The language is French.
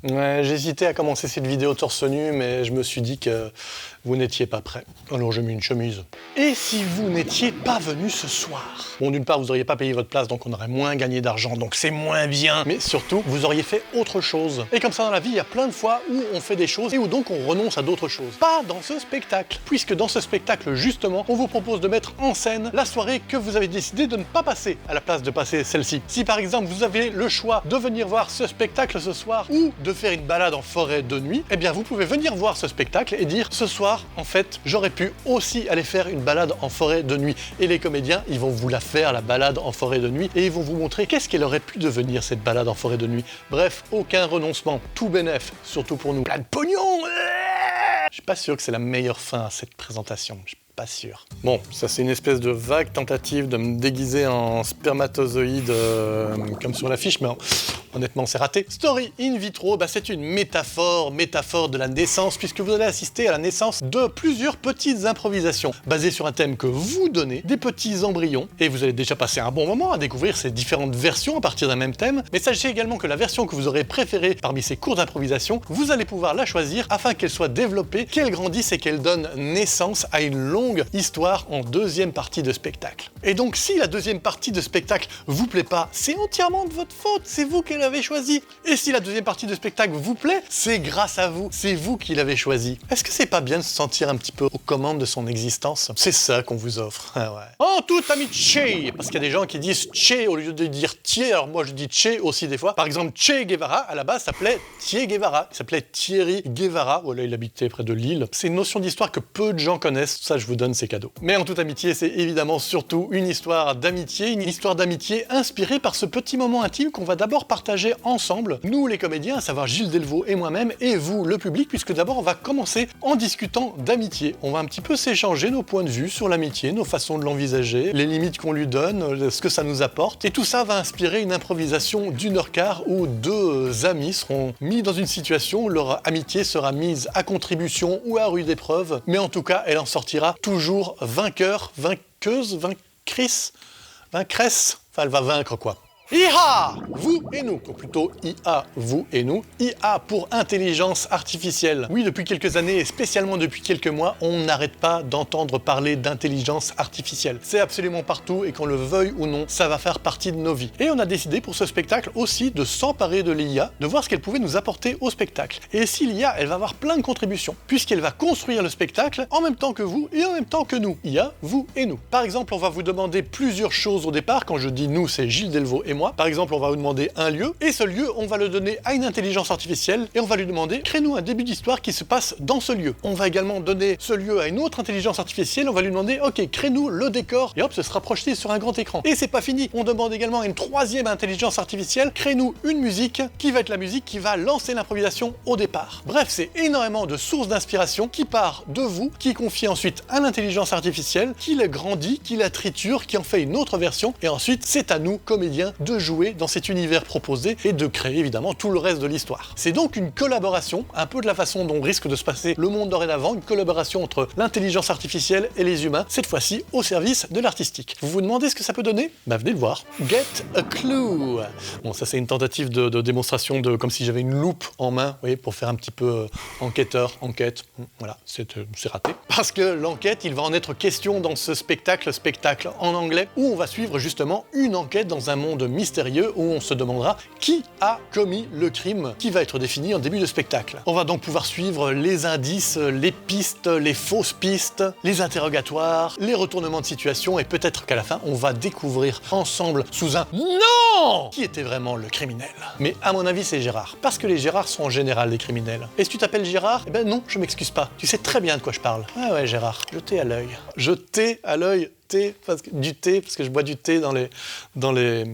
Ouais, j'hésitais à commencer cette vidéo torse nu, mais je me suis dit que vous n'étiez pas prêts. Alors j'ai mis une chemise. Et si vous n'étiez pas venu ce soir? Bon, d'une part, vous n'auriez pas payé votre place, donc on aurait moins gagné d'argent, donc c'est moins bien. Mais surtout, vous auriez fait autre chose. Et comme ça, dans la vie, il y a plein de fois où on fait des choses et où donc on renonce à d'autres choses. Pas dans ce spectacle, puisque dans ce spectacle, justement, on vous propose de mettre en scène la soirée que vous avez décidé de ne pas passer, à la place de passer celle-ci. Si par exemple, vous avez le choix de venir voir ce spectacle ce soir, ou de faire une balade en forêt de nuit, eh bien vous pouvez venir voir ce spectacle et dire ce soir, en fait, j'aurais pu aussi aller faire une balade en forêt de nuit. Et les comédiens, ils vont vous la faire, la balade en forêt de nuit, et ils vont vous montrer qu'est-ce qu'elle aurait pu devenir, cette balade en forêt de nuit. Bref, aucun renoncement, tout bénef, surtout pour nous. Plein de pognon. Je suis pas sûr que c'est la meilleure fin à cette présentation. Pas sûr. Bon, ça c'est une espèce de vague tentative de me déguiser en spermatozoïde comme sur l'affiche, mais honnêtement c'est raté. Story in vitro, c'est une métaphore de la naissance, puisque vous allez assister à la naissance de plusieurs petites improvisations, basées sur un thème que vous donnez, des petits embryons, et vous allez déjà passer un bon moment à découvrir ces différentes versions à partir d'un même thème, mais sachez également que la version que vous aurez préférée parmi ces cours d'improvisation, vous allez pouvoir la choisir afin qu'elle soit développée, qu'elle grandisse et qu'elle donne naissance à une longue histoire en deuxième partie de spectacle. Et donc si la deuxième partie de spectacle vous plaît pas, c'est entièrement de votre faute, c'est vous qui l'avez choisi. Et si la deuxième partie de spectacle vous plaît, c'est grâce à vous, c'est vous qui l'avez choisi. Est-ce que c'est pas bien de se sentir un petit peu aux commandes de son existence? C'est ça qu'on vous offre. Ah ouais. En toute amitié, parce qu'il y a des gens qui disent Che au lieu de dire Thier, alors moi je dis Che aussi des fois. Par exemple, Che Guevara, à la base s'appelait Thier Guevara, il s'appelait Thierry Guevara, voilà, il habitait près de Lille. C'est une notion d'histoire que peu de gens connaissent, ça je vous donne ces cadeaux. Mais en toute amitié, c'est évidemment surtout une histoire d'amitié inspirée par ce petit moment intime qu'on va d'abord partager ensemble, nous les comédiens, à savoir Gilles Delvaux et moi-même, et vous, le public, puisque d'abord on va commencer en discutant d'amitié. On va un petit peu s'échanger nos points de vue sur l'amitié, nos façons de l'envisager, les limites qu'on lui donne, ce que ça nous apporte, et tout ça va inspirer une improvisation d'1h15 où deux amis seront mis dans une situation où leur amitié sera mise à contribution ou à rude épreuve, mais en tout cas, elle en sortira toujours vainqueur, vainqueuse, vaincresse, enfin elle va vaincre quoi. IA, vous et nous, ou plutôt IA, vous et nous. IA pour intelligence artificielle. Oui, depuis quelques années et spécialement depuis quelques mois, on n'arrête pas d'entendre parler d'intelligence artificielle. C'est absolument partout et qu'on le veuille ou non, ça va faire partie de nos vies. Et on a décidé pour ce spectacle aussi de s'emparer de l'IA, de voir ce qu'elle pouvait nous apporter au spectacle. Et si l'IA, elle va avoir plein de contributions, puisqu'elle va construire le spectacle en même temps que vous et en même temps que nous. IA, vous et nous. Par exemple, on va vous demander plusieurs choses au départ. Quand je dis nous, c'est Gilles Delvaux et moi. Par exemple, on va vous demander un lieu, et ce lieu, on va le donner à une intelligence artificielle, et on va lui demander, crée-nous un début d'histoire qui se passe dans ce lieu. On va également donner ce lieu à une autre intelligence artificielle, on va lui demander, ok, crée-nous le décor, et hop, ce sera projeté sur un grand écran. Et c'est pas fini, on demande également à une troisième intelligence artificielle, crée-nous une musique, qui va être la musique qui va lancer l'improvisation au départ. Bref, c'est énormément de sources d'inspiration qui part de vous, qui confie ensuite à l'intelligence artificielle, qui la grandit, qui la triture, qui en fait une autre version, et ensuite, c'est à nous, comédiens, de jouer dans cet univers proposé et de créer évidemment tout le reste de l'histoire. C'est donc une collaboration, un peu de la façon dont risque de se passer le monde dorénavant, une collaboration entre l'intelligence artificielle et les humains, cette fois-ci au service de l'artistique. Vous vous demandez ce que ça peut donner? Venez le voir. Get a clue. Bon, ça c'est une tentative de démonstration de comme si j'avais une loupe en main, vous voyez, pour faire un petit peu enquête. Voilà, c'est raté. Parce que l'enquête, il va en être question dans ce spectacle en anglais, où on va suivre justement une enquête dans un monde mystérieux où on se demandera qui a commis le crime qui va être défini en début de spectacle. On va donc pouvoir suivre les indices, les pistes, les fausses pistes, les interrogatoires, les retournements de situation, et peut-être qu'à la fin, on va découvrir ensemble sous un NON qui était vraiment le criminel. Mais à mon avis, c'est Gérard. Parce que les Gérards sont en général des criminels. Et si tu t'appelles Gérard, eh ben non, je m'excuse pas. Tu sais très bien de quoi je parle. Ah ouais, Gérard, jeté à l'œil. Jeté à l'œil. Du thé, parce que je bois du thé dans les